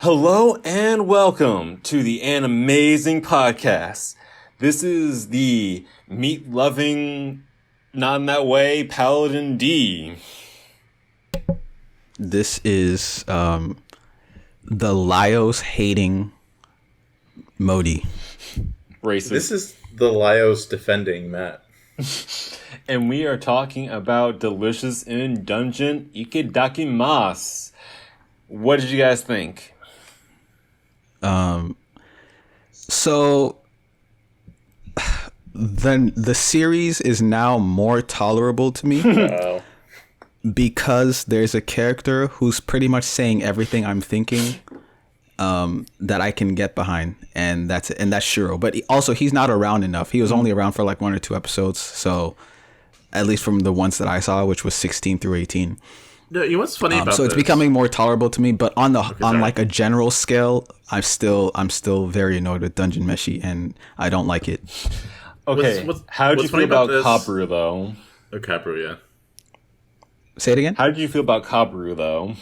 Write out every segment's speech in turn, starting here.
Hello and welcome to the Animazing Podcast. This is the meat-loving, not in that way, Paladin D. This is the Lyos-hating Modi. Racist. This is the Lyos defending Matt. And we are talking about Delicious in Dungeon Ikedakimasu. What did you guys think? So the series is now more tolerable to me because there's a character who's pretty much saying everything I'm thinking that I can get behind, and that's Shuro. But he's not around enough. He was only around for like 1 or 2 episodes, so at least from the ones that I saw, which was 16 through 18. No, you know what's funny about so it's this? becoming more tolerable to me, but on like a general scale, I'm still very annoyed with Dungeon Meshi, and I don't like it. Okay, how did you feel about Kabru, though? Oh, Kabru, yeah. Say it again? How did you feel about Kabru, though?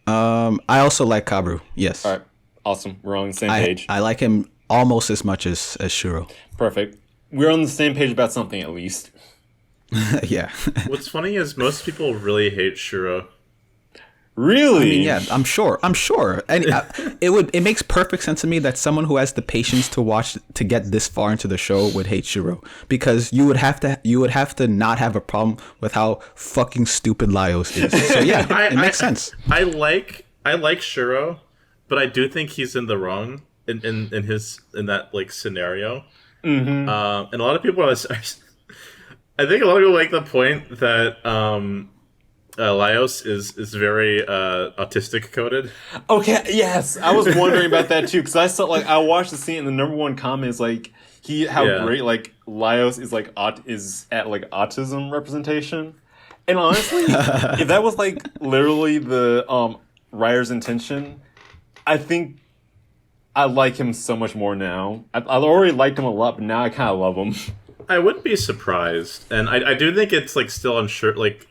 I also like Kabru, yes. All right, awesome. We're on the same page. I like him almost as much as Shuro. Perfect. We're on the same page about something, at least. Yeah. What's funny is most people really hate Shuro. Really? I mean, yeah, I'm sure. And it makes perfect sense to me that someone who has the patience to get this far into the show would hate Shuro, because you would have to not have a problem with how fucking stupid Lyos is. So yeah, it makes sense. I like Shuro, but I do think he's in the wrong in that like scenario. Mm-hmm. And a lot of people I think a lot of people make the point that Lyos is very autistic coded. Okay, yes, I was wondering about that too, because I watched the scene and the number one comment is like great like Lyos is like is at like autism representation, and honestly, if that was like literally the writer's intention, I think I like him so much more now. I already liked him a lot, but now I kind of love him. I wouldn't be surprised, and I do think it's like still unsure. Like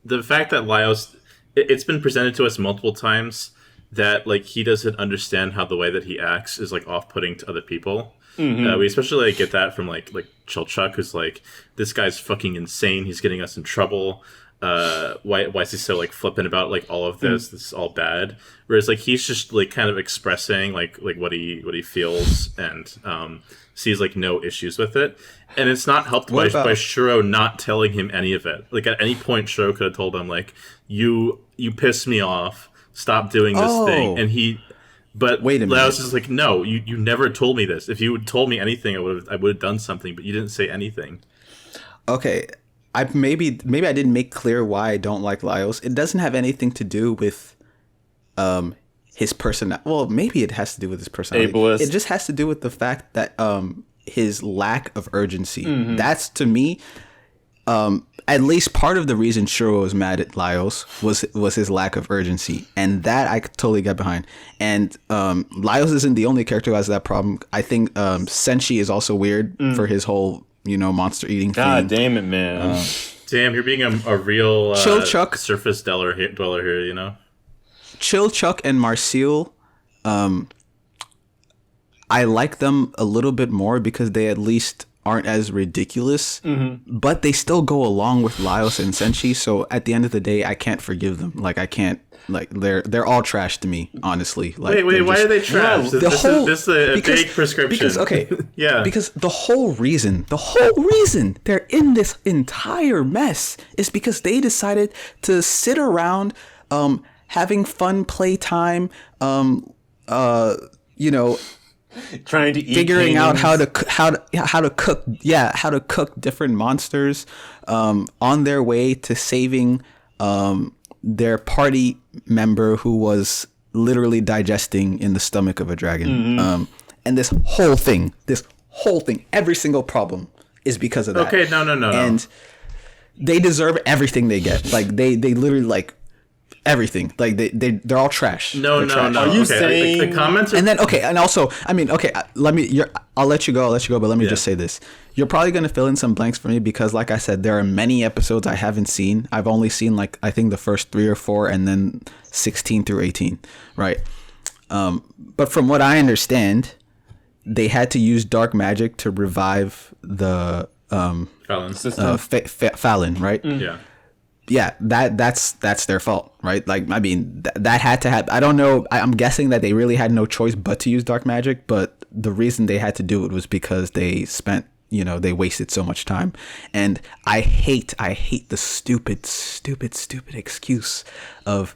the fact that Lyos, it's been presented to us multiple times that like he doesn't understand how the way that he acts is like off-putting to other people. Mm-hmm. We especially like get that from like Chilchuck, who's like, this guy's fucking insane. He's getting us in trouble. Why is he so like flippant about like all of this? This is all bad. Whereas like he's just like kind of expressing like what he feels and sees like no issues with it. And it's not helped by Shuro not telling him any of it. Like at any point, Shuro could have told him like, "You piss me off. Stop doing this thing." And but wait a minute. Lyos is like, "No, you never told me this. If you had told me anything, I would have done something. But you didn't say anything." Okay, maybe I didn't make clear why I don't like Lyos. It doesn't have anything to do with his personality. Well, maybe it has to do with his personality. Ableist. It just has to do with the fact that his lack of urgency. Mm-hmm. That's, to me, at least part of the reason Shuro was mad at Lyos was his lack of urgency, and that I could totally get behind. And Lyos isn't the only character who has that problem. I think Senshi is also weird for his whole monster eating thing. God damn it, man! Damn, you're being a real Chilchuck surface dweller here, you know. Chilchuck and Marcel, I like them a little bit more because they at least aren't as ridiculous, but they still go along with Lyos and Senshi. So at the end of the day, I can't forgive them. Like I can't. Like they're all trash to me, honestly. Like, wait, why are they trash? No, this is a big prescription. Because yeah, because the whole reason they're in this entire mess is because they decided to sit around, having fun playtime, trying to eat figuring out how to cook different monsters, on their way to saving their party member who was literally digesting in the stomach of a dragon. And this whole thing, every single problem is because of that. Okay, no. And they deserve everything they get. Like they literally like everything. Like they're all trash. No. Are you saying the comments? And then and also, I mean, I'll let you go. But let me just say this: you're probably gonna fill in some blanks for me because, like I said, there are many episodes I haven't seen. I've only seen I think the first 3 or 4, and then 16 through 18. Right. But from what I understand, they had to use dark magic to revive the Fallon, right? Yeah. Yeah, that's their fault, right? Like, I mean, that had to happen. I don't know. I'm guessing that they really had no choice but to use dark magic. But the reason they had to do it was because they spent, they wasted so much time. And I hate the stupid excuse of,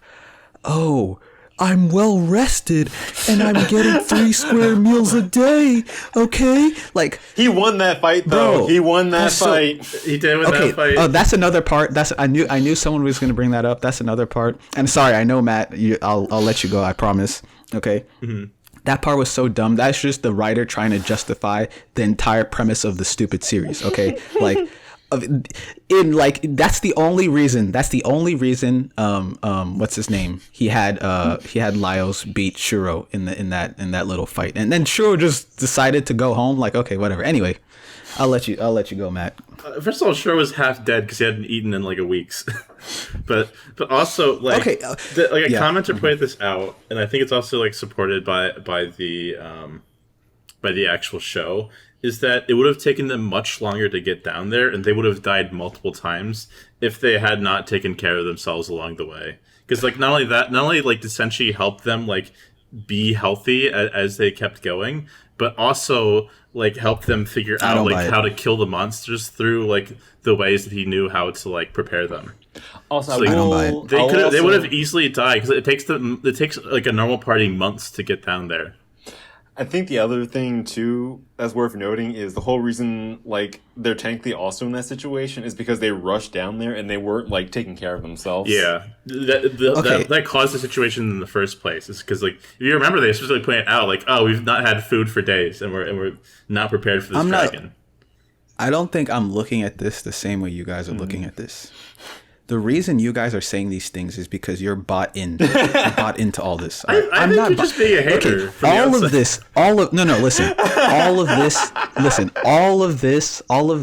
oh, I'm well rested and I'm getting 3 square meals a day. Okay, like he won that fight though. Bro, he won that fight. He did win that fight. Oh, that's another part. I knew someone was going to bring that up. That's another part. And sorry, I know, Matt. I'll let you go. I promise. Okay. Mm-hmm. That part was so dumb. That's just the writer trying to justify the entire premise of the stupid series. Okay, like. That's the only reason what's his name, he had Laios beat Shuro in that little fight, and then Shuro just decided to go home, like, okay, whatever. Anyway, I'll let you go, Matt. First of all, Shuro was half dead because he hadn't eaten in like a week's. but also, like, okay, commenter pointed this out, and I think it's also like supported by the actual show, is that it would have taken them much longer to get down there, and they would have died multiple times if they had not taken care of themselves along the way. Because, like, not only like did Senshi help them like be healthy as they kept going, but also like helped them figure out like how to kill the monsters through like the ways that he knew how to like prepare them. Also, so, like, they would have easily died because it takes like a normal party months to get down there. I think the other thing, too, that's worth noting is the whole reason, like, they're technically also in that situation is because they rushed down there and they weren't, like, taking care of themselves. Yeah. That caused the situation in the first place. It's because, like, if you remember, they specifically pointed out, like, oh, we've not had food for days and we're not prepared for this dragon. I don't think I'm looking at this the same way you guys are looking at this. The reason you guys are saying these things is because you're bought in. You're bought into all this. I'm not just being a hater. Okay, all of this, listen. All of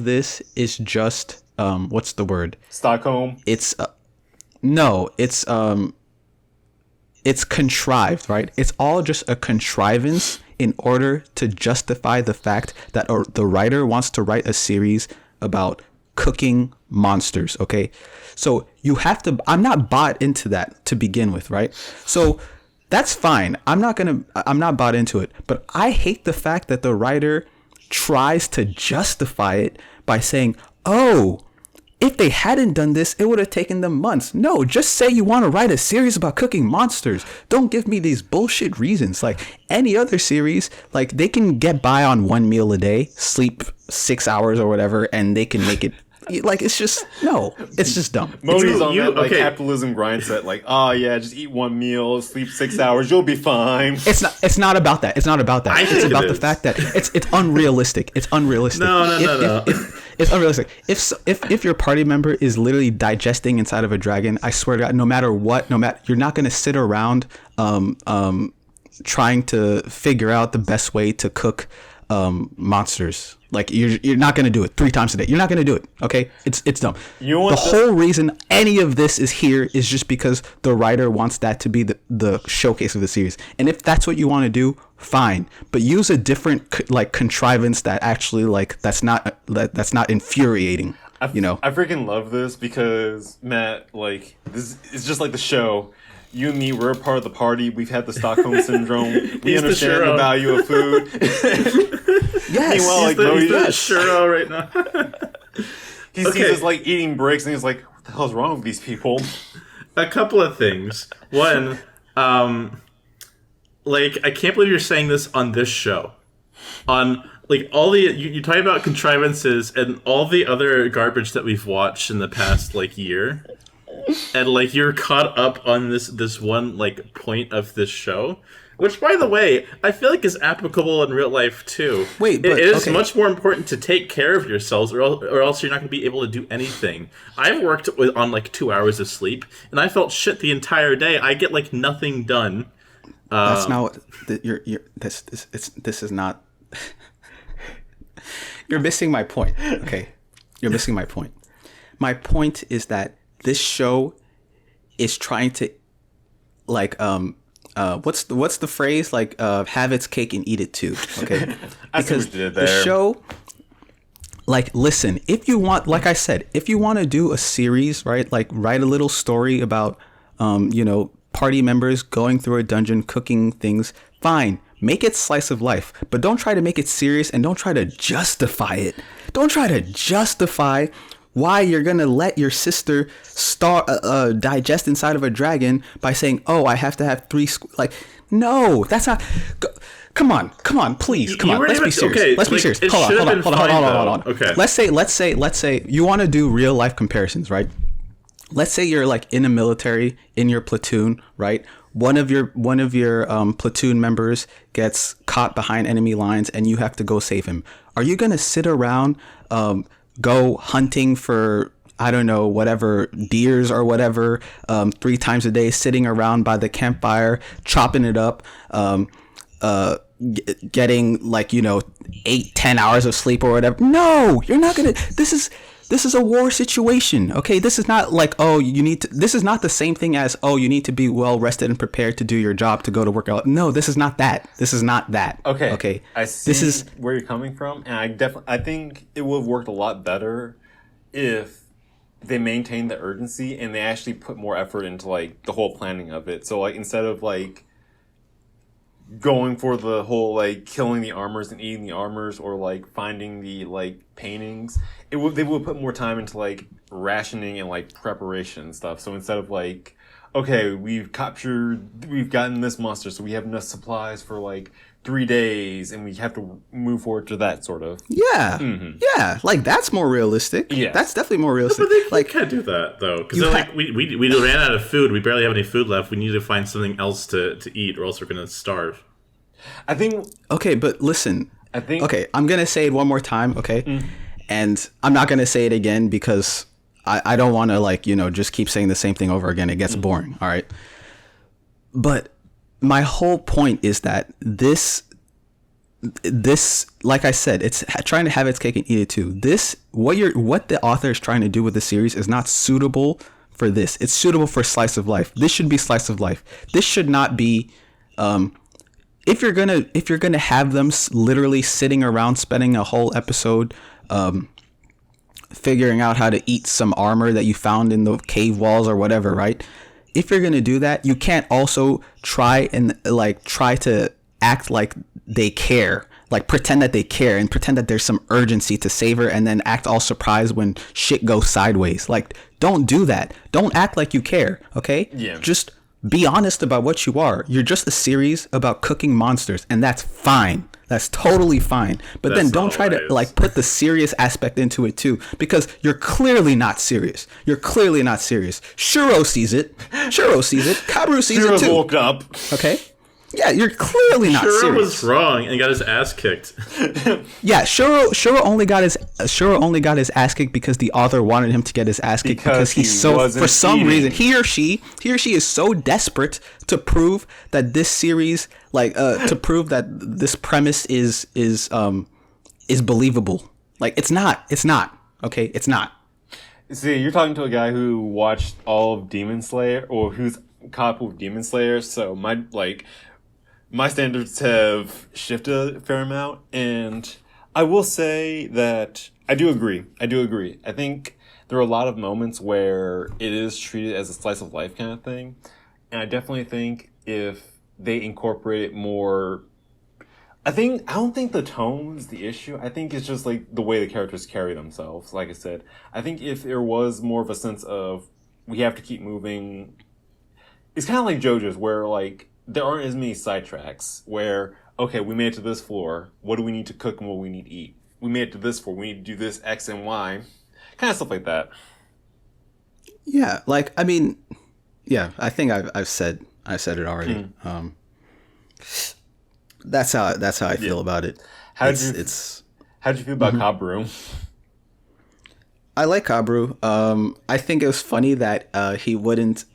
this is just what's the word? Stockholm. It's contrived, right? It's all just a contrivance in order to justify the fact that the writer wants to write a series about cooking monsters. Okay, so you have to. I'm not bought into that to begin with, right? So that's fine. I'm not bought into it, but I hate the fact that the writer tries to justify it by saying, oh, if they hadn't done this, it would have taken them months. No, just say you want to write a series about cooking monsters. Don't give me these bullshit reasons. Like any other series, like they can get by on 1 meal a day, sleep 6 hours or whatever, and they can make it. Like, it's just dumb. Modi's on that like capitalism grind set, like, oh yeah, just eat 1 meal, sleep 6 hours, you'll be fine. It's not about that. It's about the fact that it's unrealistic. It's unrealistic. No. It's unrealistic. If your party member is literally digesting inside of a dragon, I swear to God, no matter what, you're not gonna sit around trying to figure out the best way to cook monsters. Like you're not gonna do it 3 times a day. You're not gonna do it. Okay, it's dumb. The whole reason any of this is here is just because the writer wants that to be the showcase of the series. And if that's what you want to do, fine. But use a different like contrivance that actually like that's not infuriating. I freaking love this because Matt, like, this is just like the show. You and me, we're a part of the party. We've had the Stockholm syndrome. We understand the value of food. Yes. Meanwhile, like, he's the churro right now. He sees us, like, eating bricks, and he's like, what the hell's wrong with these people? A couple of things. One, like, I can't believe you're saying this on this show. On, like, all the... You're talking about contrivances and all the other garbage that we've watched in the past, like, year. And, like, you're caught up on this one, like, point of this show. Which, by the way, I feel like is applicable in real life, too. Wait, it is much more important to take care of yourselves, or else you're not going to be able to do anything. I've worked on, like, 2 hours of sleep, and I felt shit the entire day. I get, like, nothing done. That's not what... This is not... You're missing my point, okay? You're missing my point. My point is that this show is trying to, like, what's the phrase, like have its cake and eat it too, okay? Because the show, like, listen, if you want, like I said, if you want to do a series, right, like write a little story about party members going through a dungeon, cooking things, fine, make it slice of life, but don't try to make it serious, and don't try to justify it. Don't try to justify why you're gonna let your sister digest inside of a dragon by saying, "Oh, I have to have 3 like." No, that's not. Come on, please, come on. Let's be serious. Okay, let's be serious. Hold on. Okay. Let's say you want to do real life comparisons, right? Let's say you're like in a military, in your platoon, right? One of your platoon members gets caught behind enemy lines, and you have to go save him. Are you gonna sit around, go hunting for, I don't know, whatever, deers or whatever, 3 times a day, sitting around by the campfire, chopping it up, getting like 8-10 hours of sleep or whatever? No, you're not gonna. This is a war situation, okay? This is not like, this is not the same thing as, you need to be well rested and prepared to do your job, to go to work out. No, this is not that. Okay. I see where you're coming from, and I think it would have worked a lot better if they maintained the urgency and they actually put more effort into like the whole planning of it. So like, instead of like going for the whole like killing the armors and eating the armors, or like finding the like paintings, they would put more time into like rationing and like preparation and stuff. So instead of like, okay, we've gotten this monster, so we have enough supplies for like 3 days, and we have to move forward to that sort of. Yeah, yeah, like that's more realistic. Yeah, that's definitely more realistic. No, but they can't do that though, because we ran out of food. We barely have any food left. We need to find something else to eat, or else we're gonna starve. I think. Okay, but listen. Okay, I'm gonna say it one more time. Okay, and I'm not gonna say it again because I don't want to like just keep saying the same thing over again. It gets boring. All right, but my whole point is that this, like I said, it's trying to have its cake and eat it too. What the author is trying to do with the series is not suitable for this. It's suitable for slice of life. This should be slice of life. This should not be, if you're gonna have them literally sitting around spending a whole episode, figuring out how to eat some armor that you found in the cave walls or whatever, right? If you're gonna do that, you can't also try to act like they care, like pretend that they care and pretend that there's some urgency to save her, and then act all surprised when shit goes sideways. Like, don't do that. Don't act like you care, okay? Yeah. Just be honest about what you are. You're just a series about cooking monsters, and that's fine. That's totally fine. But then don't try to like put the serious aspect into it too, because you're clearly not serious. Shuro sees it. Kabru sees it too. Woke up. Okay. Yeah, you're clearly not serious. Shuro was wrong and got his ass kicked. Yeah, Shuro only got his ass kicked because the author wanted him to get his ass kicked because he's so, for some reason, he or she is so desperate to prove that this series, to prove that this premise is believable. Like, it's not. Okay, it's not. See, you're talking to a guy who watched all of Demon Slayer, or who's caught up with Demon Slayer, so my standards have shifted a fair amount, and I will say that I do agree. I think there are a lot of moments where it is treated as a slice of life kind of thing, and I definitely think if they incorporate it more, I don't think the tone's the issue. I think it's just like the way the characters carry themselves. Like I said, I think if there was more of a sense of we have to keep moving, it's kind of like JoJo's, where like there aren't as many sidetracks where, okay, we made it to this floor. What do we need to cook and what do we need to eat? We made it to this floor. We need to do this X and Y. Kind of stuff like that. Yeah, like, I mean, yeah, I think I've said it already. That's how I feel about it. How'd you feel about Kabru? I like Kabru. I think it was funny that he wouldn't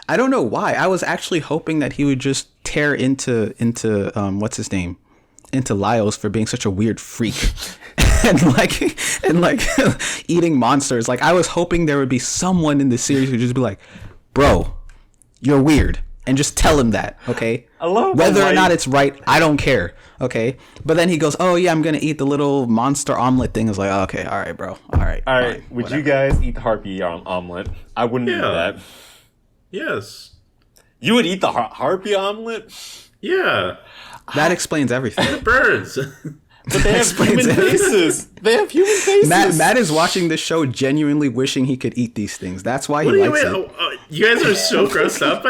I don't know why. I was actually hoping that he would just tear into what's his name, into Laios for being such a weird freak, and eating monsters. Like, I was hoping there would be someone in the series who would just be like, "Bro, you're weird. and just tell him that, okay? I love whether or not it's right, I don't care, okay? But then he goes, "Oh yeah, I'm gonna eat the little monster omelet thing." It's like, okay, all right, bro, all right. Fine, would you guys eat the harpy omelet? I wouldn't eat that. Yes. You would eat the harpy omelet? Yeah. That explains everything. Birds. But they have human faces. They have human faces. Matt is watching this show genuinely wishing he could eat these things. That's why he likes it. You guys are so grossed up.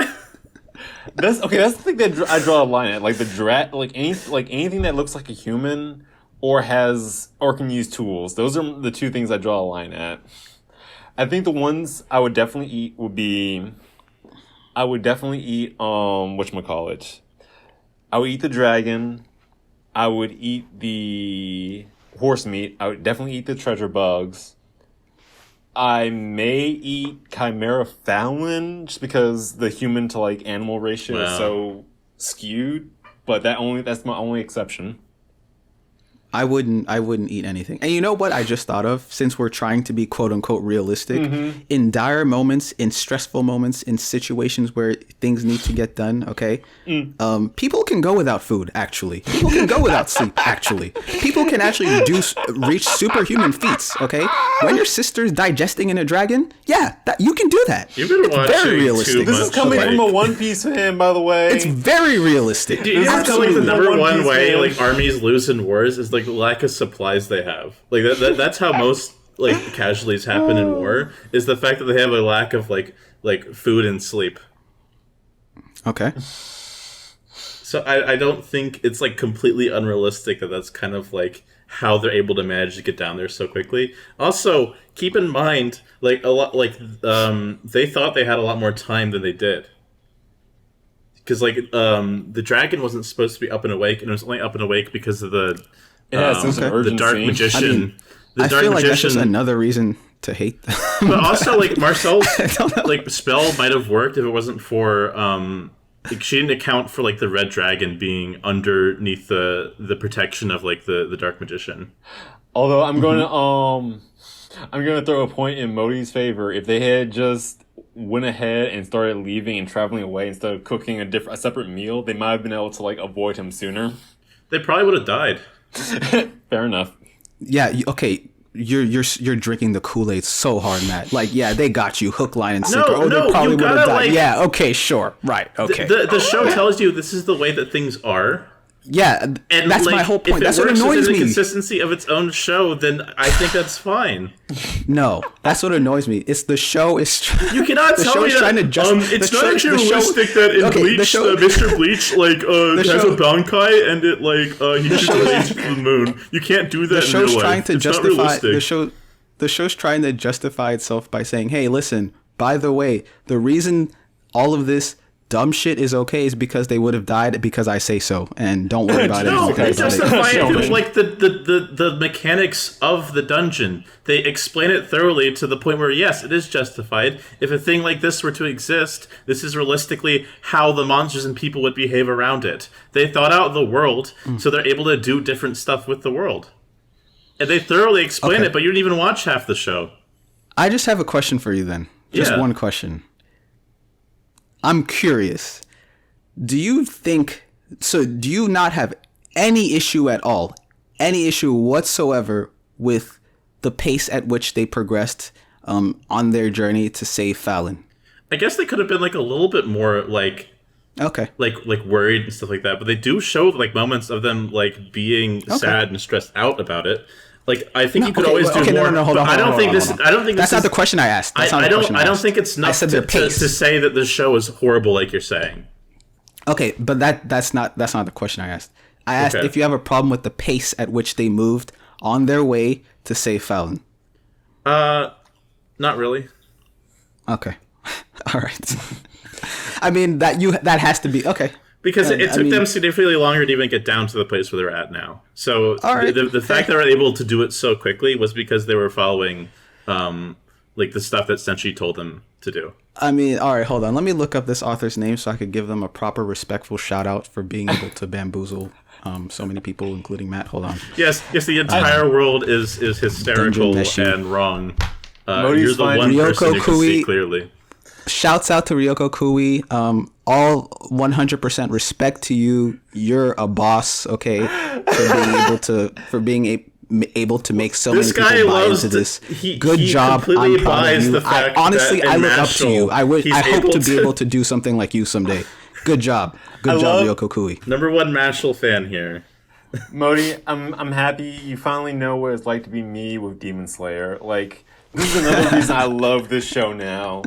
That's the thing that I draw a line at. Like anything that looks like a human or can use tools. Those are the two things I draw a line at. I think the ones I would definitely eat would be, whatchamacallit. I would eat the dragon. I would eat the horse meat. I would definitely eat the treasure bugs. I may eat Chimera Fallon just because the human to like animal ratio is so skewed. But that's my only exception. I wouldn't eat anything. And you know what I just thought of? Since we're trying to be quote unquote realistic, in dire moments, in stressful moments, in situations where things need to get done, okay? People can go without food, actually. People can go without sleep, actually. People can actually reach superhuman feats, okay? When your sister's digesting in a dragon, yeah, you can do that. You've been watching very realistic. This is coming from a One Piece fan, by the way. It's very realistic. Dude, this is like the number one way like armies lose in wars is like the lack of supplies they have. Like that's how most like casualties happen in war, is the fact that they have a lack of like food and sleep. Okay. So I don't think it's like completely unrealistic that that's kind of like how they're able to manage to get down there so quickly. Also, keep in mind they thought they had a lot more time than they did. Because the dragon wasn't supposed to be up and awake, and it was only up and awake because of the dark magician. I feel like that's just another reason to hate them. But also, like, Marcel's like spell might have worked if it wasn't for like, she didn't account for like the red dragon being underneath the protection of like the dark magician. Although I'm gonna throw a point in Modi's favor. If they had just went ahead and started leaving and traveling away instead of cooking a separate meal, they might have been able to like avoid him sooner. They probably would have died. Fair enough. Yeah. Okay. You're drinking the Kool-Aid so hard, Matt. Like, yeah, they got you hook, line, and sinker. No, they probably you gotta died. like. Yeah. Okay. Sure. Right. Okay. The show tells you this is the way that things are. Yeah, and that's my whole point. That's what annoys me. If the consistency of its own show, then I think that's fine. No, that's what annoys me. It's the show is. You cannot tell me that. It's not actually realistic that in Bleach, Mr. Bleach has a bankai and it he shoots lasers from the moon. You can't do that. The show's trying to justify the show's trying to justify itself by saying, "Hey, listen. By the way, the reason all of this dumb shit is okay is because they would have died because I say so, and don't worry about it." No, they justify it with like the mechanics of the dungeon. They explain it thoroughly to the point where yes, it is justified. If a thing like this were to exist, this is realistically how the monsters and people would behave around it. They thought out the world, so they're able to do different stuff with the world. And they thoroughly explain it, but you didn't even watch half the show. I just have a question for you then. Just one question. I'm curious. Do you not have any issue at all, any issue whatsoever with the pace at which they progressed on their journey to save Fallon? I guess they could have been like a little bit more like worried and stuff like that, but they do show like moments of them like being sad and stressed out about it. Like I think you could always do more. No, hold on. I don't think that's not the question I asked. I don't think it's enough to say that the show is horrible, like you're saying. Okay, but that's not the question I asked. I asked if you have a problem with the pace at which they moved on their way to save Fallon. Not really. Okay, all right. I mean that has to be okay. Because it took them significantly longer to even get down to the place where they're at now. So the fact they were able to do it so quickly was because they were following like the stuff that Senshi told them to do. I mean, all right, hold on. Let me look up this author's name so I could give them a proper respectful shout out for being able to bamboozle so many people, including Matt. Hold on. Yes, the entire world is hysterical and wrong. You're the one person who can see clearly. Shouts out to Ryoko Kui. all 100% respect to you. You're a boss, okay? For being able to make so many people buy into this. Good job. I'm proud of you. I look up to you. I hope to be able to do something like you someday. Good job. Good job, Ryoko Kui. Number one Mashal fan here. Modi, I'm happy you finally know what it's like to be me with Demon Slayer. Like, this is another reason I love this show now.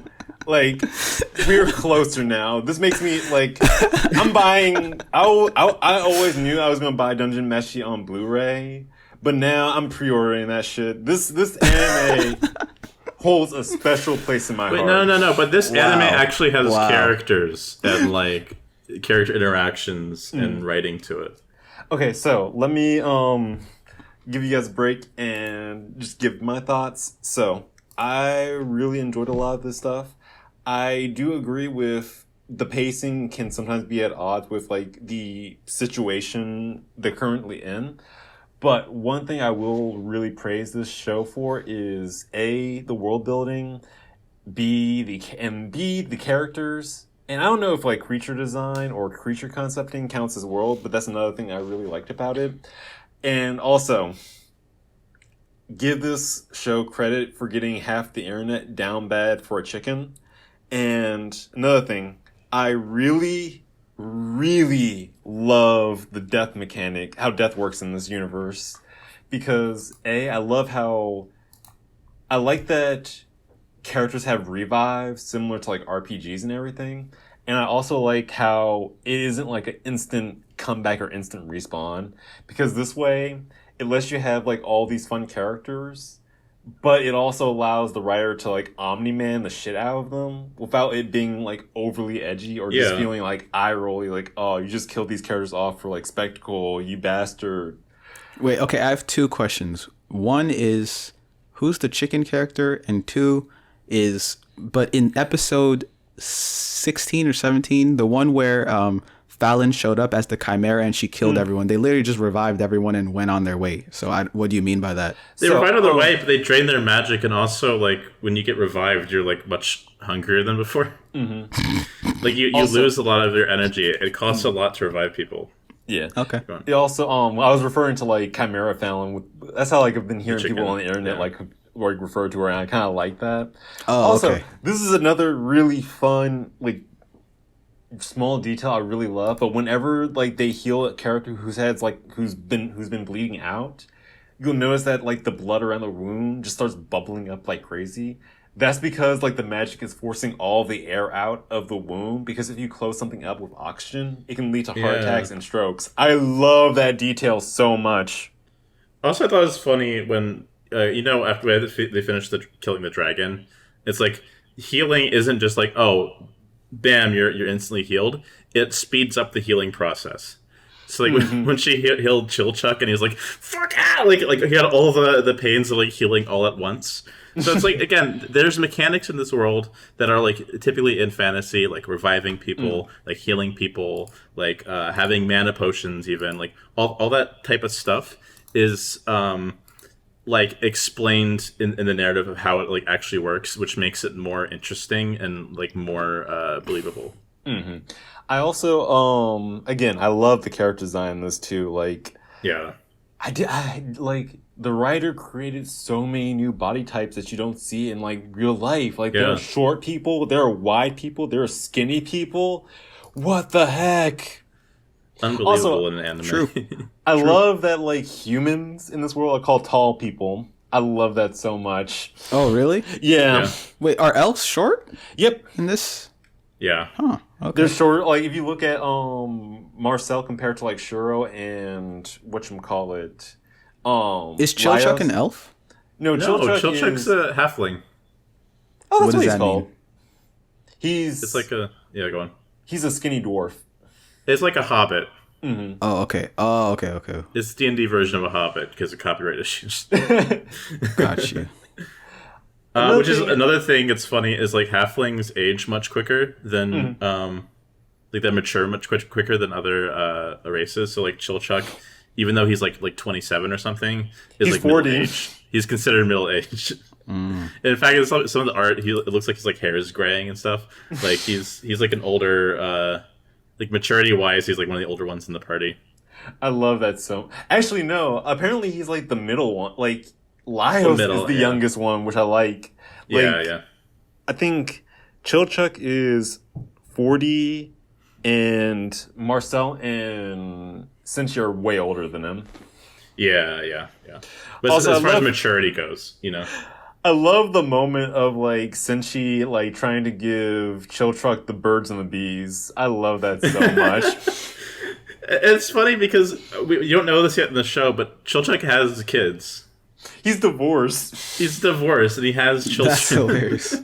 Like, we're closer now. This makes me, like, I'm buying... I always knew I was going to buy Dungeon Meshi on Blu-ray, but now I'm pre-ordering that shit. This anime holds a special place in my heart. No. But this anime actually has characters and, like, character interactions and writing to it. Okay, so let me give you guys a break and just give my thoughts. So, I really enjoyed a lot of this stuff. I do agree with the pacing can sometimes be at odds with like the situation they're currently in. But one thing I will really praise this show for is A, the world building, B, the characters. And I don't know if like creature design or creature concepting counts as world, but that's another thing I really liked about it. And also, give this show credit for getting half the internet down bad for a chicken. And another thing, I really, really love the death mechanic, how death works in this universe. Because A, I like that characters have revives similar to like RPGs and everything. And I also like how it isn't like an instant comeback or instant respawn. Because this way, it lets you have like all these fun characters, but it also allows the writer to like Omni-Man the shit out of them without it being like overly edgy or just feeling like eye-rolly, like, oh, you just killed these characters off for like spectacle, you bastard. Wait, okay, I have two questions. One is, who's the chicken character? And two is, but in episode 16 or 17, the one where Fallon showed up as the Chimera and she killed everyone, they literally just revived everyone and went on their way. So what do you mean by that? They revived on their way, but they drain their magic, and also like when you get revived, you're like much hungrier than before. Mm-hmm. Like you lose a lot of your energy. It costs a lot to revive people. Yeah. Okay. It also, I was referring to like Chimera Fallon. That's how like I've been hearing people on the internet like refer to her, and I kind of like that. Oh, also, okay. This is another really fun like small detail I really love. But whenever like they heal a character who's been bleeding out, you'll notice that like the blood around the wound just starts bubbling up like crazy. That's because like the magic is forcing all the air out of the wound, because if you close something up with oxygen, it can lead to heart attacks and strokes. I love that detail so much. Also, I thought it was funny when after they finished killing the dragon, it's like healing isn't just like, oh, bam, you're instantly healed. It speeds up the healing process. So like when she healed Chilchuck and he was like, fuck out, like he had all the pains of like healing all at once. So it's like, again, there's mechanics in this world that are like typically in fantasy, like reviving people, like healing people, like having mana potions, even like all that type of stuff is like explained in the narrative of how it like actually works, which makes it more interesting and like more believable. Mm-hmm. I also again, I love the character design in this too. Like, I like the writer created so many new body types that you don't see in like real life. Like there are short people, there are wide people, there are skinny people. What the heck? Unbelievable also, in an anime. True. I love that like humans in this world are called tall people. I love that so much. Oh, really? Yeah. Wait, are elves short? Yep. In this? Yeah. Huh. Okay. They're short. Like if you look at Marcel compared to like Shuro and whatchamacallit. Is Chilchuck an elf? No, Chilchuck's a halfling. Oh, that's what he's called. Mean? It's like a go on. He's a skinny dwarf. It's like a hobbit. Mm-hmm. Oh, okay. It's the D&D version of a hobbit because of copyright issues. Got you. Which is another thing that's funny is like halflings age much quicker than like they mature much quicker than other races. So like Chilchuck, even though he's like 27 or something, is he's like 40. Middle age. He's considered middle age. In fact, some of the art, it looks like his like hair is graying and stuff. Like he's like an older, like maturity wise, he's like one of the older ones in the party. I love that so. Actually, no. Apparently, he's like the middle one. Like Laios is the youngest one, which I like. Yeah. I think Chilchuck is 40, and Marcel and Cincy are way older than him. Yeah. But also, as far as maturity goes, you know. I love the moment of like Cincy like trying to give Chilchuck the birds and the bees. I love that so much. It's funny because you don't know this yet in the show, but Chilchuck has kids. He's divorced. And he has children. That's hilarious.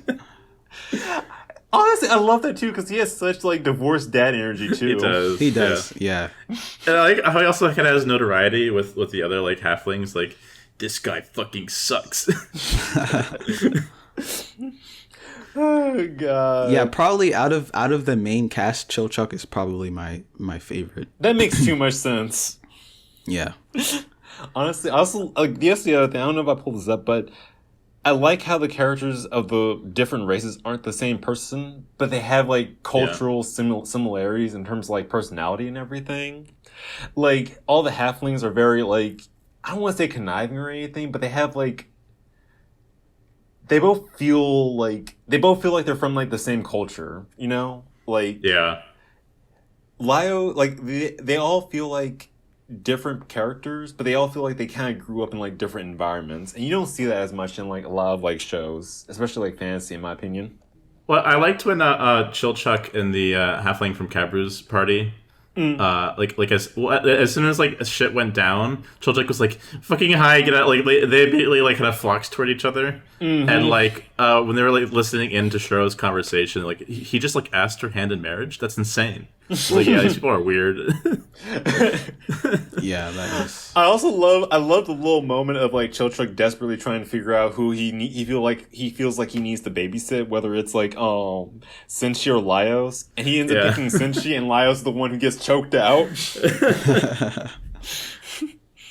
Honestly, I love that too because he has such like divorced dad energy too. He does. Yeah. And I like how he also kind of has notoriety with the other like halflings. Like, this guy fucking sucks. Oh god. Yeah, probably out of the main cast, Chilchuck is probably my favorite. That makes too much sense. Yeah. Honestly, I also like the other thing. I don't know if I pulled this up, but I like how the characters of the different races aren't the same person, but they have like cultural similarities in terms of like personality and everything. Like all the halflings are very like, I don't want to say conniving or anything, but they have like, they both feel like they're from like the same culture, you know? Like Lio, like they all feel like different characters, but they all feel like they kind of grew up in like different environments, and you don't see that as much in like a lot of like shows, especially like fantasy, in my opinion. Well, I liked when Chilchuck and the halfling from Cabru's party, as soon as like shit went down, Chilchuck was like, "Fucking hi, get out!" Like they immediately like kind of flocked toward each other, and like when they were like listening into Shiro's conversation, like he just like asked her hand in marriage. That's insane. Like, yeah, these people are weird. Yeah, that is. I love the little moment of like Chilchuck desperately trying to figure out who he feels like he needs to babysit, whether it's like Cincy or Laios, and he ends up picking Cincy, and Laios is the one who gets choked out.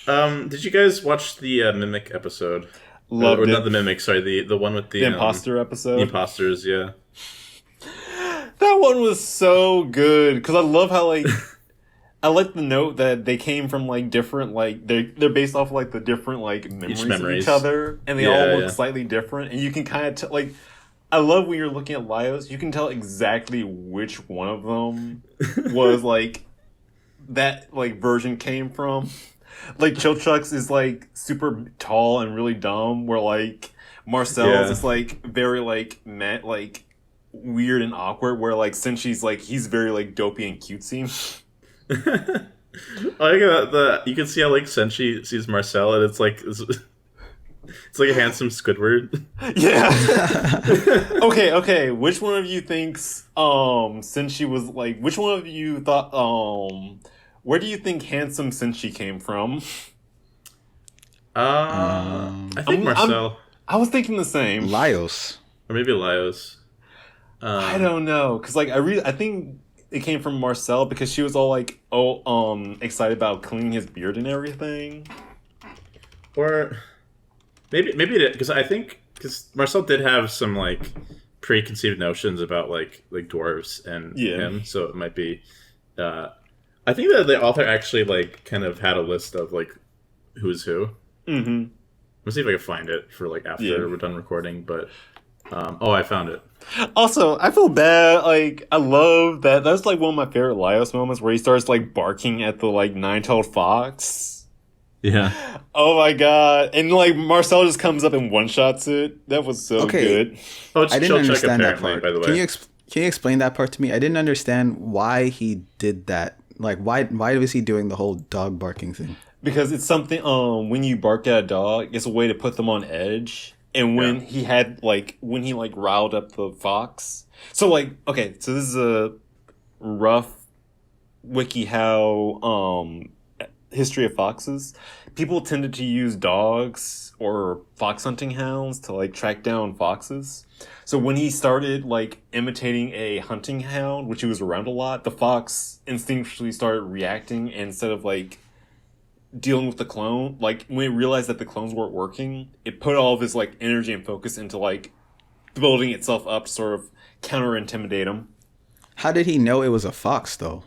Did you guys watch the Mimic episode? Loved it. Not the Mimic, sorry, the one with the imposter episode. The imposters, yeah. That one was so good because I love how like I like the note that they came from like different like they're based off of, like the different like memories of each other, and they all look slightly different, and you can kind of like I love when you're looking at Laios, you can tell exactly which one of them was like that like version came from. Like Chilchuck's is like super tall and really dumb, where like Marcel's is like very like like weird and awkward, where like Cincy's like he's very like dopey and cutesy. I like you can see how like Cincy sees Marcel, and it's like a handsome Squidward. Yeah. Okay. Which one of you thinks Cincy was like? Which one of you thought where do you think handsome Cincy came from? I think Marcel. I was thinking the same. Laios. Or maybe Laios. I don't know, because like I think it came from Marcel because she was all like excited about cleaning his beard and everything. Or maybe it, because I think because Marcel did have some like preconceived notions about like dwarves and him, so it might be. I think that the author actually like kind of had a list of like who's who. Mm-hmm. Let's see if I can find it for like after we're done recording, but I found it. Also, I feel bad. Like, I love that. That's like one of my favorite Laios moments where he starts like barking at the like nine-tailed fox. Yeah. Oh my god! And like Marcel just comes up and one-shots it. That was so good. Oh, it's I didn't understand that apparently, part. by the way. Can you explain that part to me? I didn't understand why he did that. Like, why was he doing the whole dog barking thing? Because it's something. When you bark at a dog, it's a way to put them on edge. And when he riled up the fox. So like, okay, so this is a rough WikiHow history of foxes. People tended to use dogs or fox hunting hounds to like track down foxes. So when he started like imitating a hunting hound, which he was around a lot, the fox instinctually started reacting, and instead of like dealing with the clone, like when it realized that the clones weren't working, it put all of his like energy and focus into like building itself up to sort of counter intimidate him. How did he know it was a fox though?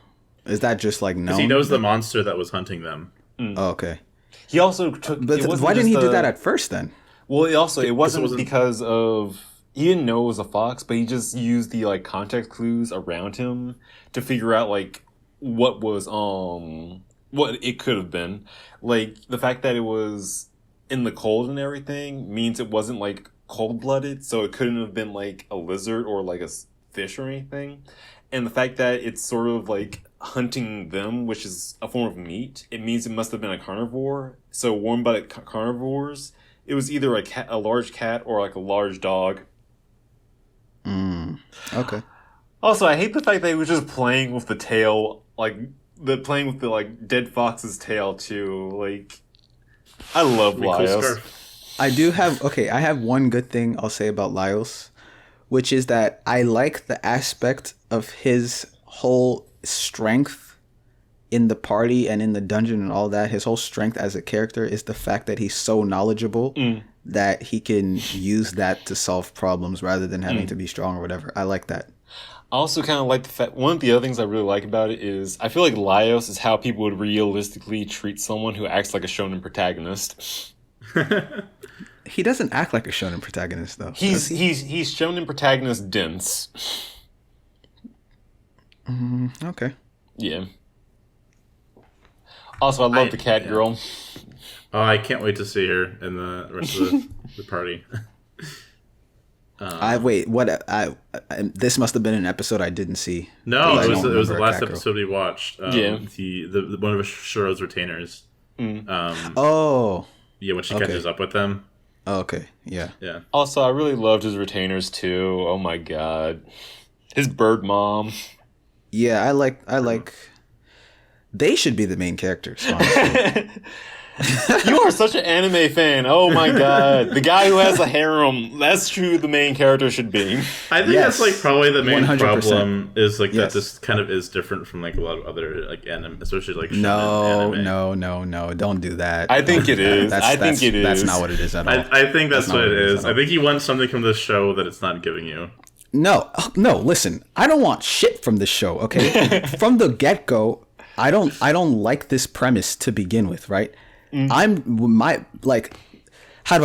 Is that just like known? Because he knows the monster that was hunting them. Oh, okay. He also took. But why didn't he do that at first then? Well, it wasn't because of he didn't know it was a fox, but he just used the like context clues around him to figure out like what was what it could have been. Like the fact that it was in the cold and everything means it wasn't like cold-blooded, so it couldn't have been like a lizard or like a fish or anything. And the fact that it's sort of like hunting them, which is a form of meat, it means it must have been a carnivore. So warned by the carnivores, it was either a large cat or like a large dog. Okay. Also, I hate the fact that he was just playing with the tail, like playing with the like dead fox's tail too. Like, I love Laios. I have one good thing I'll say about Laios, which is that I like the aspect of his whole strength in the party and in the dungeon and all that. His whole strength as a character is the fact that he's so knowledgeable that he can use that to solve problems rather than having to be strong or whatever. I like that. I also kind of like the fact, one of the other things I really like about it is I feel like Laios is how people would realistically treat someone who acts like a shonen protagonist. He doesn't act like a shonen protagonist though. He's shonen protagonist dense. Okay. Yeah. Also, I love the cat girl. Oh, I can't wait to see her in the rest of the party. This must have been an episode I didn't see. No, it was the last episode we watched. The one of Shiro's retainers. Yeah, when she catches up with them. Oh, okay, yeah. Also, I really loved his retainers too. Oh my god, his bird mom. Yeah, I like. They should be the main characters. Honestly. You are such an anime fan. Oh my god. The guy who has a harem, that's who the main character should be. I think that's like probably the main 100%. Problem is like that this kind of is different from like a lot of other like anime, especially like anime. No, don't do that. I think it is. I think it is. That's not what it is at all. I think that's what it is. I think you want something from this show that it's not giving you. No, listen. I don't want shit from this show, okay? From the get-go, I don't like this premise to begin with, right? How do I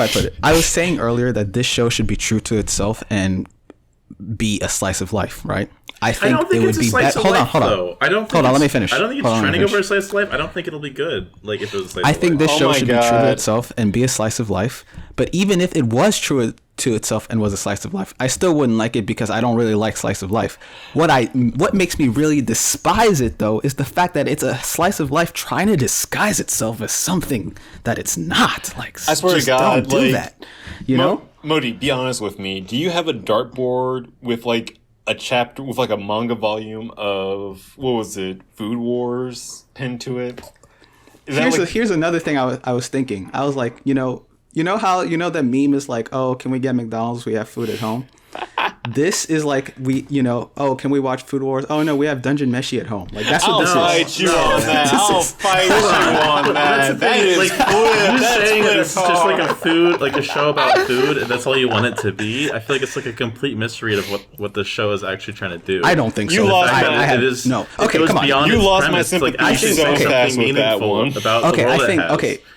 put it? I was saying earlier that this show should be true to itself and be a slice of life, right? I don't think it would be better. Hold on. Let me finish. I don't think it's trying to go for a slice of life. I don't think it'll be good. Like if it was a slice of life. I think this show should be true to itself and be a slice of life. But even if it was true to itself and was a slice of life, I still wouldn't like it because I don't really like slice of life. What makes me really despise it though is the fact that it's a slice of life trying to disguise itself as something that it's not. Like, I swear to God, don't do that. You know? Modi, be honest with me. Do you have a dartboard with like a chapter with like a manga volume of what was it, Food Wars pinned to it? Here's another thing I was thinking. I was like, you know how that meme is like, oh, can we get McDonald's? We have food at home. This is like can we watch Food Wars? Oh no, we have Dungeon Meshi at home. Like that's what this is. I'll fight you on that. That is like you saying that it's just like a food, like a show about food, and that's all you want it to be. I feel like it's like a complete mystery of what the show is actually trying to do. I don't think so. You lost Okay, come on. You lost my sympathy so fast with that one.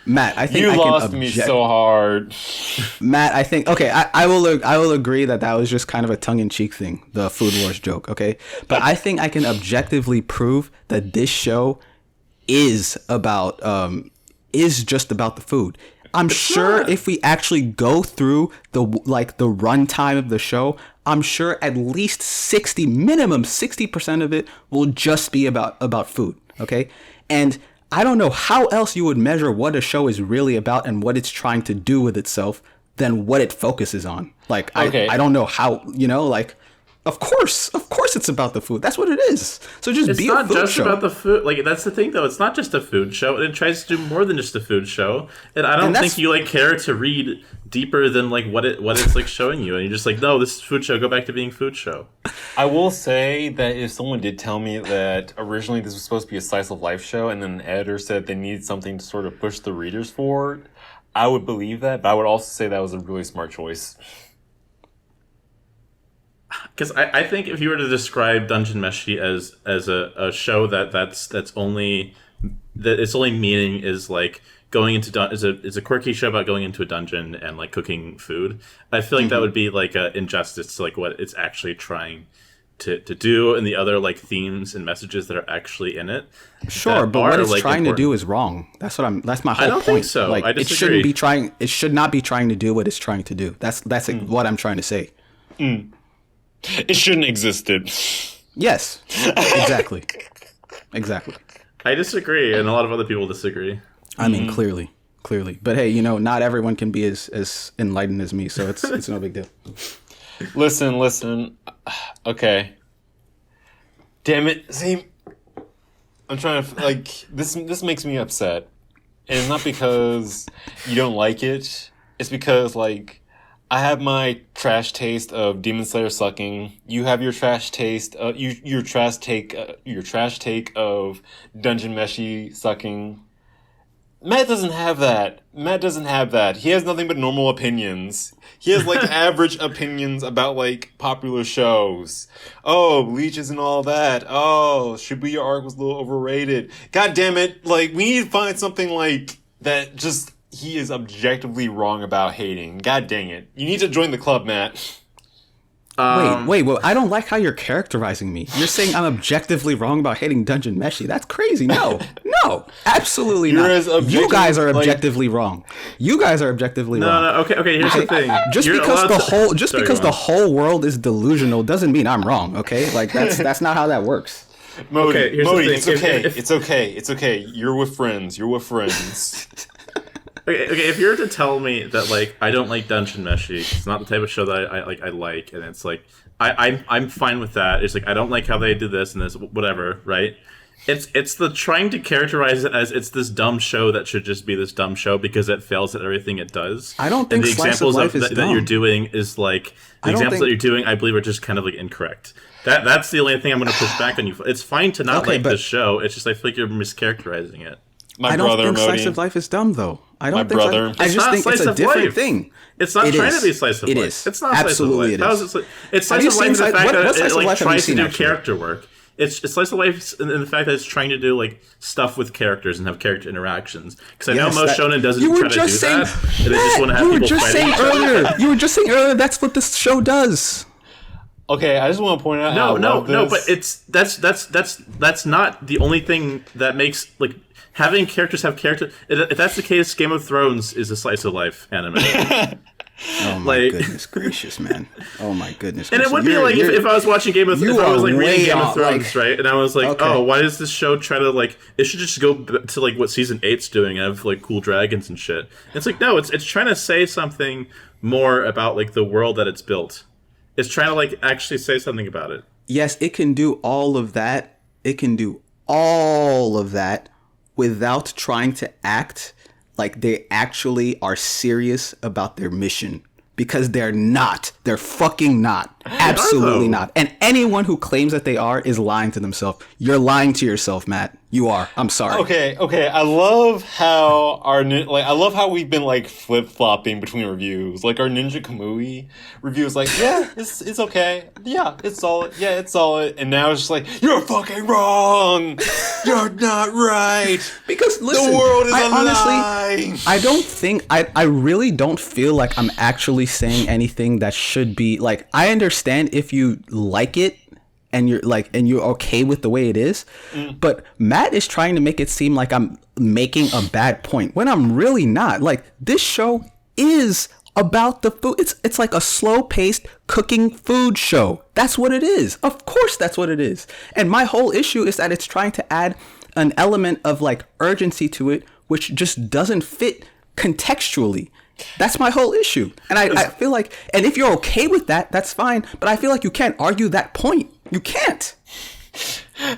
Matt, I think you lost me so hard. Matt, I think I will agree that was just kind of a tongue-in-cheek thing, the Food Wars joke, okay? But I think I can objectively prove that this show is just about the food. I'm sure if we actually go through the runtime of the show, I'm sure at least 60% of it will just be about food, okay? And I don't know how else you would measure what a show is really about and what it's trying to do with itself than what it focuses on. Like, I don't know how, of course it's about the food. That's what it is. So just be a food show. It's not just about the food. Like, that's the thing, though. It's not just a food show. It tries to do more than just a food show. And I don't think you, care to read deeper than like what it's like showing you, and you're just like, no, this is food show. Go back to being food show. I will say that if someone did tell me that originally this was supposed to be a slice of life show, and then an editor said they needed something to sort of push the readers forward, I would believe that. But I would also say that was a really smart choice. Because I think if you were to describe Dungeon Meshi as a show that's only that its only meaning is like going into is a quirky show about going into a dungeon and like cooking food, I feel like that would be like an injustice to like what it's actually trying to do and the other like themes and messages that are actually in it. Sure, but what it's trying to do is wrong. That's my whole point. I don't think so. Like, I disagree. it should not be trying to do what it's trying to do. That's what I'm trying to say. It shouldn't have existed. Yes, exactly. Exactly. I disagree, and a lot of other people disagree. I mean, clearly. But hey, not everyone can be as enlightened as me, so it's no big deal. Listen. Okay. Damn it. See, I'm trying to, like, this makes me upset. And it's not because you don't like it. It's because, like, I have my trash taste of Demon Slayer sucking. You have your trash taste, your trash take of Dungeon Meshi sucking. Matt doesn't have that. He has nothing but normal opinions. He has like average opinions about like popular shows. Oh, Bleach isn't all that. Oh, Shibuya arc was a little overrated. God damn it! Like, we need to find something like that. Just he is objectively wrong about hating. God dang it! You need to join the club, Matt. Wait. Well, I don't like how you're characterizing me. You're saying I'm objectively wrong about hating Dungeon Meshi. That's crazy. No, absolutely not. You guys are objectively wrong. You guys are objectively wrong. No. Okay. Here's the thing. Just because the whole world is delusional doesn't mean I'm wrong. Okay, like that's not how that works. Modi, here's the thing. It's okay. It's okay. You're with friends. Okay, if you were to tell me that like I don't like Dungeon Meshi, it's not the type of show that I like, and it's like I'm fine with that. It's like I don't like how they do this and this, whatever, right? It's the trying to characterize it as it's this dumb show that should just be this dumb show because it fails at everything it does. I don't think the slice of life is dumb. that you're doing is like the examples that you're doing, I believe, are just kind of like incorrect. That's the only thing I'm going to push back on you for. It's fine to not like this show. It's just I feel like you're mischaracterizing it. I don't think slice of life is dumb, though. I just think it's a different thing. It's not trying to be slice of life. It is. It's not Absolutely slice of life. It's slice of life in the fact that it like tries to do character work. It's slice of life in the fact that it's trying to do like stuff with characters and have character interactions. Because I know most shonen doesn't try to do that. They just want to have people fighting each other. You were just saying earlier that's what this show does. Okay, I just want to point out. No, but that's not the only thing that makes like having characters have character. If that's the case, Game of Thrones is a slice of life anime. Oh my goodness gracious, man! Oh my goodness. And it would be like if I was watching Game of Thrones, if I was like reading Game of Thrones, right? And I was like, oh, why does this show try to like? It should just go to like what season 8's doing, and have like cool dragons and shit. And it's like no, it's trying to say something more about like the world that it's built. It's trying to like actually say something about it. Yes, it can do all of that. It can do all of that without trying to act like they actually are serious about their mission. Because they're not. They're fucking not. Absolutely not. And anyone who claims that they are is lying to themselves. You're lying to yourself, Matt. You are. I'm sorry. Okay. I love how I love how we've been like flip flopping between reviews. Like our Ninja Kamui review is like, yeah, it's okay. Yeah, it's solid. Yeah, it's solid. And now it's just like, you're fucking wrong. You're not right. Because listen, the world is honestly, I really don't feel like I'm actually saying anything that should be like. I understand if you like it. And you're okay with the way it is, but Matt is trying to make it seem like I'm making a bad point when I'm really not. Like this show is about the food. It's like a slow-paced cooking food show. That's what it is. Of course, that's what it is. And my whole issue is that it's trying to add an element of like urgency to it, which just doesn't fit contextually. That's my whole issue. And I feel like, and if you're okay with that, that's fine. But I feel like you can't argue that point. You can't.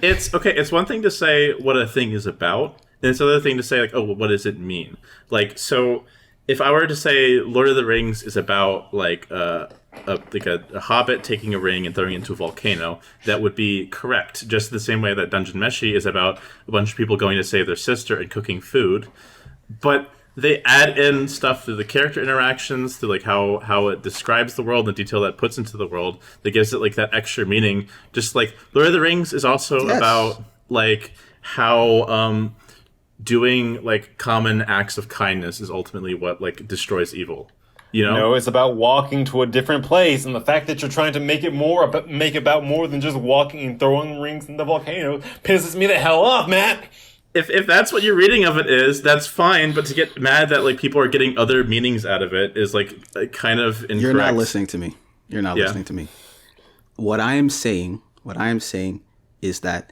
It's okay. It's one thing to say what a thing is about, and it's another thing to say like, oh, well, what does it mean? Like, so if I were to say Lord of the Rings is about like a hobbit taking a ring and throwing it into a volcano, that would be correct. Just the same way that Dungeon Meshi is about a bunch of people going to save their sister and cooking food. But they add in stuff through the character interactions, through like how it describes the world, and the detail that it puts into the world, that gives it like that extra meaning. Just like Lord of the Rings is also about like how doing like common acts of kindness is ultimately what like destroys evil. You know? No, it's about walking to a different place, and the fact that you're trying to make it about more than just walking and throwing rings in the volcano pisses me the hell off, Matt. If that's what your reading of it is, that's fine. But to get mad that like people are getting other meanings out of it is like kind of incorrect. You're not listening to me. You're not listening to me. What I am saying is that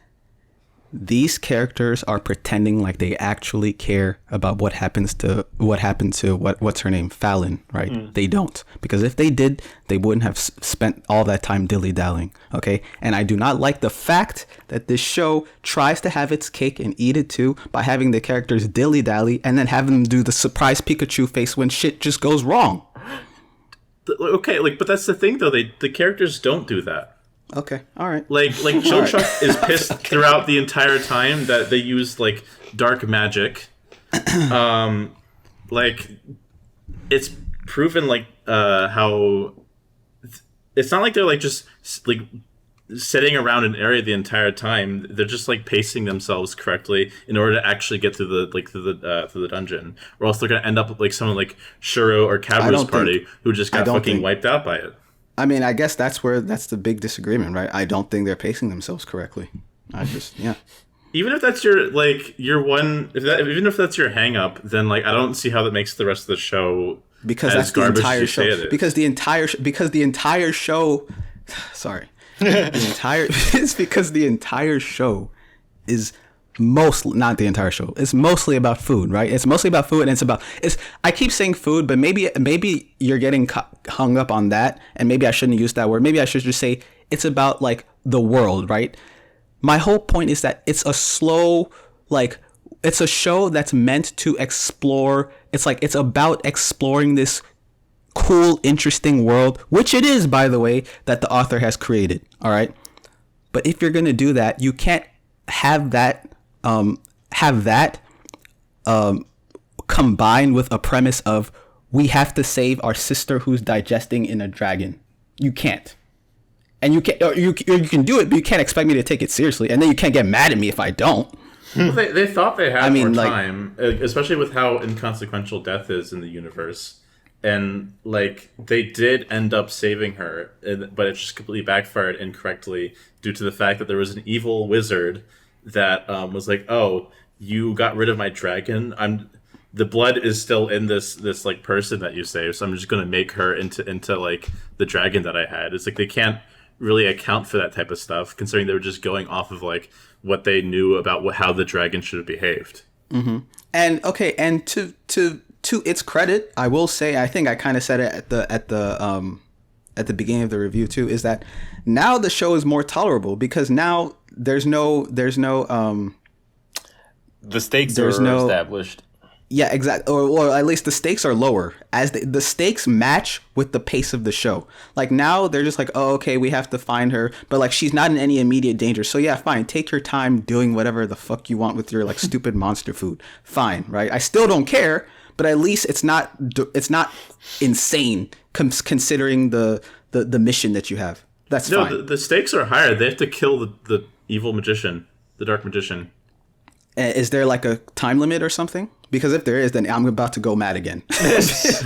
these characters are pretending like they actually care about what happened to what's her name, Fallon, right? They don't, because if they did, they wouldn't have spent all that time dilly-dallying, okay? And I do not like the fact that this show tries to have its cake and eat it too by having the characters dilly-dally and then having them do the surprise Pikachu face when shit just goes wrong. Okay, like, but that's the thing though, the characters don't do that. Okay, all right. Like Chill Chuck is pissed throughout the entire time that they use like dark magic. Like it's proven like how it's not like they're like just like sitting around an area the entire time. They're just like pacing themselves correctly in order to actually get through the dungeon, or else they're gonna end up like someone like Shuro or Kaburu's party who just got fucking wiped out by it. I mean, I guess that's the big disagreement, right? I don't think they're pacing themselves correctly. Even if that's even if that's your hang up, then like I don't see how that makes the rest of the show because that's the entire show. Because the entire show sorry. It's because the entire show is not the entire show. It's mostly about food, right? It's mostly about food, and I keep saying food, but maybe you're getting hung up on that, and maybe I shouldn't use that word. Maybe I should just say it's about like the world, right? My whole point is that it's a slow, like it's a show that's meant to explore. It's about exploring this cool, interesting world, which it is, by the way, that the author has created. All right, but if you're gonna do that, you can't have that combined with a premise of we have to save our sister who's digesting in a dragon. You can't. And you can do it, but you can't expect me to take it seriously. And then you can't get mad at me if I don't. Well, they thought they had more time, especially with how inconsequential death is in the universe. And like they did end up saving her, but it just completely backfired incorrectly due to the fact that there was an evil wizard that was like, oh, you got rid of my dragon. The blood is still in this like person that you saved, so I'm just gonna make her into like the dragon that I had. It's like they can't really account for that type of stuff, considering they were just going off of like what they knew about how the dragon should have behaved. Mm-hmm. And okay, and to its credit, I will say, I think I kind of said it at the beginning of the review too, is that now the show is more tolerable because now there's no the stakes are established. Yeah, exactly. Or at least the stakes are lower as the stakes match with the pace of the show. Like now they're just like, oh, okay, we have to find her, but like she's not in any immediate danger. So yeah, fine. Take your time doing whatever the fuck you want with your like stupid monster food. Fine, right? I still don't care, but at least it's not insane considering the mission that you have. That's fine. No, the stakes are higher. They have to kill the evil magician, the dark magician. Is there like a time limit or something? Because if there is, then I'm about to go mad again. Yes.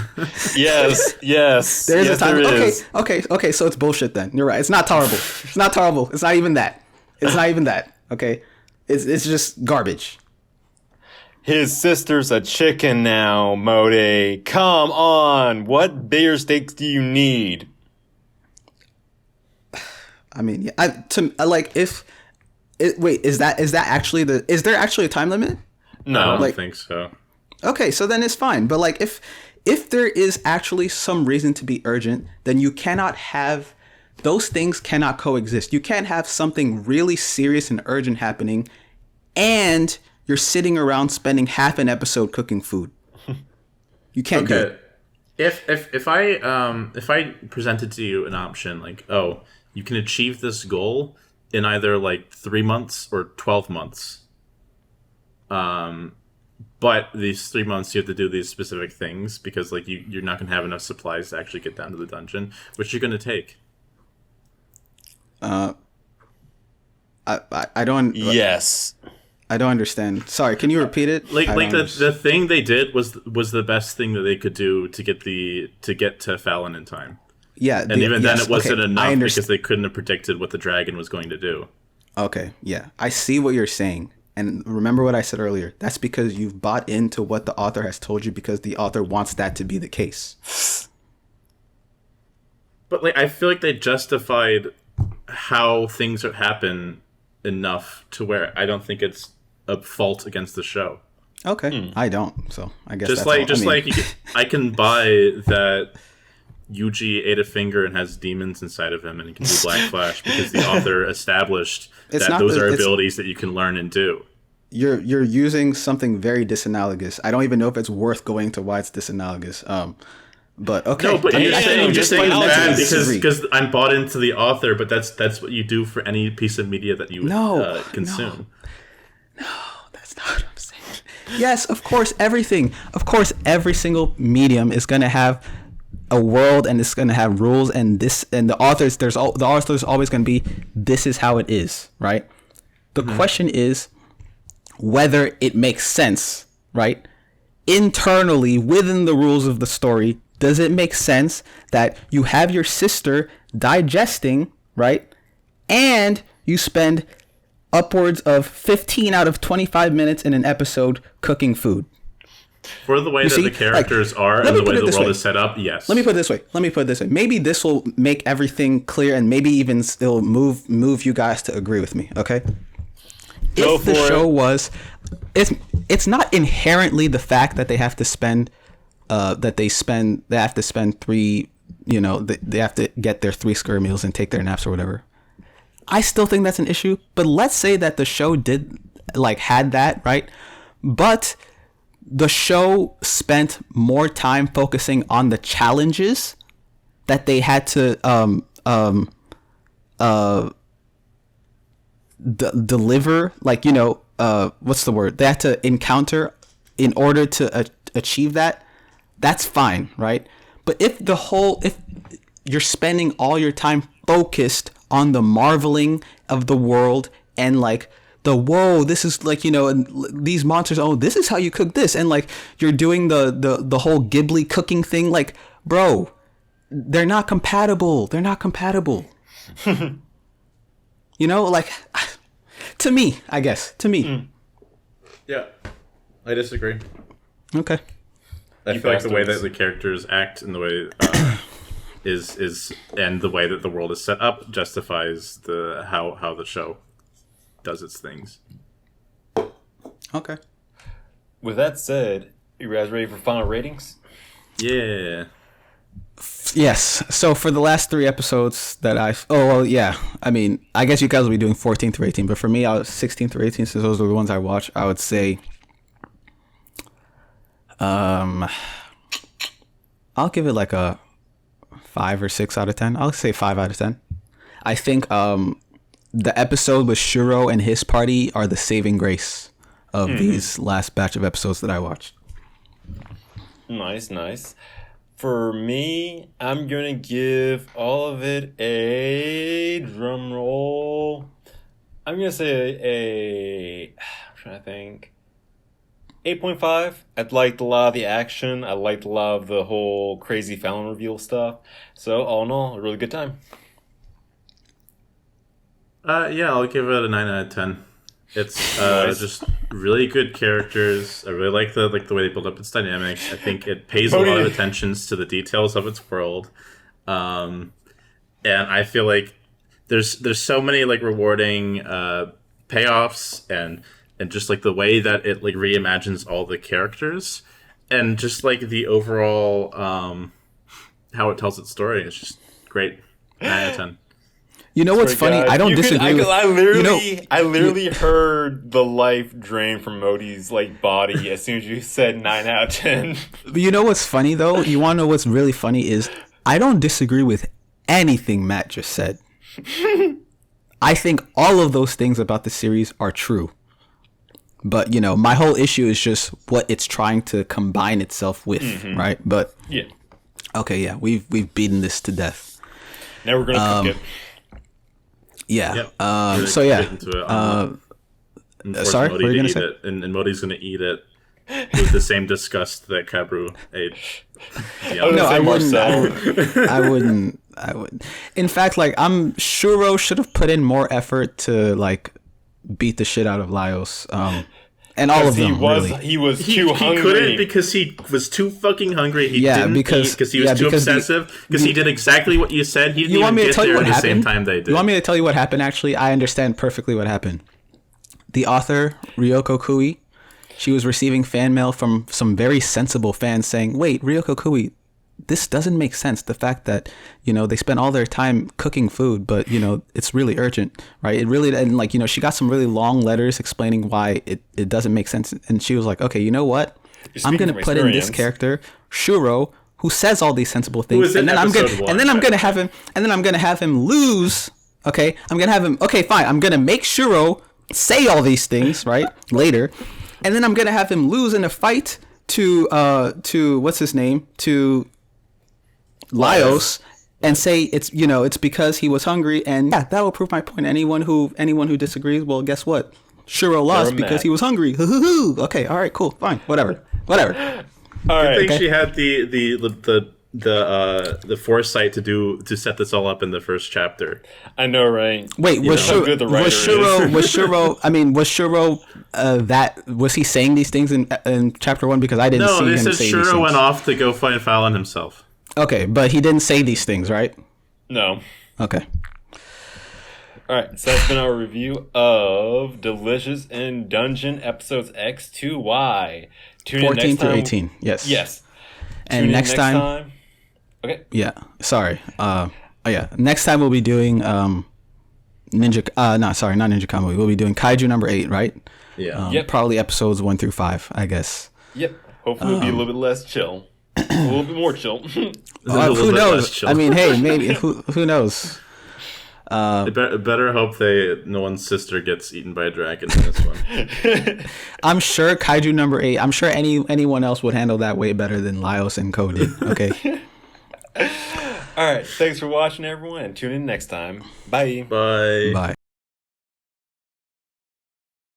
There is a time limit. Okay. So it's bullshit then. You're right. It's not tolerable. It's not tolerable. It's not even that. Okay. It's just garbage. His sister's a chicken now, Mode. Come on. What bigger stakes do you need? I mean, yeah, is there actually a time limit? No, I don't think so. Okay, so then it's fine. But like if there is actually some reason to be urgent, then you cannot have those things cannot coexist. You can't have something really serious and urgent happening and you're sitting around spending half an episode cooking food. You can't do it. If I presented to you an option like, oh, you can achieve this goal in either like 3 months or 12 months, but these 3 months you have to do these specific things because like you're not gonna have enough supplies to actually get down to the dungeon, which you're gonna take. I don't. Yes. I don't understand. Sorry, can you repeat it? Like the thing they did was the best thing that they could do to get to Fallon in time. Yeah, and even then it wasn't enough because they couldn't have predicted what the dragon was going to do. Okay, yeah, I see what you're saying, and remember what I said earlier. That's because you've bought into what the author has told you because the author wants that to be the case. But like, I feel like they justified how things happen enough to where I don't think it's a fault against the show. Okay, I don't. So I guess I can buy that Yuji ate a finger and has demons inside of him and he can do Black Flash because the author established that those are abilities that you can learn and do. You're using something very disanalogous. I don't even know if it's worth going to why it's disanalogous. But okay. No, but you're saying bad because I'm bought into the author, but that's what you do for any piece of media that you consume. No, that's not what I'm saying. Yes, of course, everything. Of course, every single medium is going to have a world and it's going to have rules and the authors. The author's always going to be. This is how it is, right? The question is whether it makes sense, right? Internally, within the rules of the story, does it make sense that you have your sister digesting, right? And you spend upwards of 15 out of 25 minutes in an episode cooking food. For the way that the characters are and the way the world is set up, yes. Let me put it this way. Maybe this will make everything clear and maybe even it'll move you guys to agree with me, okay? If the show was... It's not inherently the fact that they have to spend... they have to spend three... they have to get their 3 square meals and take their naps or whatever. I still think that's an issue, but let's say that the show did had that, right? But the show spent more time focusing on the challenges that they had to deliver, what's the word? They had to encounter in order to achieve that. That's fine, right? But if you're spending all your time focused on the marveling of the world and whoa, this is these monsters, oh, this is how you cook this, and you're doing the whole Ghibli cooking thing, bro, they're not compatible. To me, I guess. To me. Yeah. I disagree. Okay. I feel like the way that the characters act and the way is and the way that the world is set up justifies how the show does its things. Okay. With that said, you guys ready for final ratings? Yeah. Yes. So for the last 3 episodes that I mean, I guess you guys will be doing 14 through 18, but for me, I was 16 through 18, so those are the ones I watched. I would say, I'll give it a 5 or 6 out of 10. I'll say 5 out of 10. I think the episode with Shuro and his party are the saving grace of these last batch of episodes that I watched. Nice. For me, I'm gonna give all of it a drum roll. I'm gonna say I'm trying to think. 8.5. I liked a lot of the action. I liked a lot of the whole crazy Fallon reveal stuff. So all in all, a really good time. I'll give it a 9 out of 10. It's just really good characters. I really like the way they build up its dynamics. I think it pays a lot of attentions to the details of its world, and I feel like there's so many rewarding payoffs and just the way that it reimagines all the characters and just the overall how it tells its story. It's just great. 9 out of 10. You know what's funny? God. I don't disagree with. I literally heard the life drain from Modi's like body as soon as you said 9 out of 10. You know what's funny though? You want to know what's really funny is I don't disagree with anything Matt just said. I think all of those things about the series are true. But, you know, my whole issue is just what it's trying to combine itself with, right? But yeah. Okay, yeah, we've beaten this to death. Now we're gonna cook it. Yeah. Yep. So yeah. Sorry, what were you gonna say? And Modi's gonna eat it with the same disgust that Kabru ate. Yeah. No, I wouldn't. In fact, like Shuro should have put in more effort to like beat the shit out of Laios. And all of them. He was too hungry. He couldn't because he was too fucking hungry. He didn't eat because he was too obsessive. Because he did exactly what you said. He didn't even get there at the same time they did. You want me to tell you what happened? Actually, I understand perfectly what happened. The author Ryoko Kui, she was receiving fan mail from some very sensible fans saying, "Wait, Ryoko Kui, this doesn't make sense. The fact that, you know, they spend all their time cooking food, but, you know, it's really urgent, right? It really, and like, you know, she got some really long letters explaining why it doesn't make sense. And she was like, okay, you know what? I'm going to put in this character, Shuro, who says all these sensible things. And then I'm going to have him lose. Okay. I'm going to have him. Okay, fine. I'm going to make Shuro say all these things, right? Later. And then I'm going to have him lose in a fight to what's his name? To Laios, and say it's because he was hungry, and yeah, that will prove my point. Anyone who disagrees, well, guess what? Shuro lost because he was hungry. Okay, all right, cool, fine, whatever. All right. I think she had the foresight to set this all up in the first chapter. I know, right? Wait, was Shuro? I mean, was Shuro was he saying these things in chapter 1? Because I didn't see him say these things. No, they said Shuro went off to go find Fallon himself. Okay, but he didn't say these things, right? No. Okay. All right, so that's been our review of Delicious in Dungeon episodes X to Y. 14 through 18, yes. Yes. And next time. Okay. Yeah, sorry. Next time we'll be doing not Ninja Kamui. We'll be doing Kaiju number 8, right? Yeah. Probably episodes 1 through 5, I guess. Yep. Hopefully it'll be a little bit less chill. A little bit more chill. Who knows? I mean, hey, maybe who knows? Better hope no one's sister gets eaten by a dragon in this one. I'm sure Kaiju number 8. I'm sure anyone else would handle that way better than Laios and Ko did. Okay. All right. Thanks for watching, everyone, and tune in next time. Bye. Bye. Bye.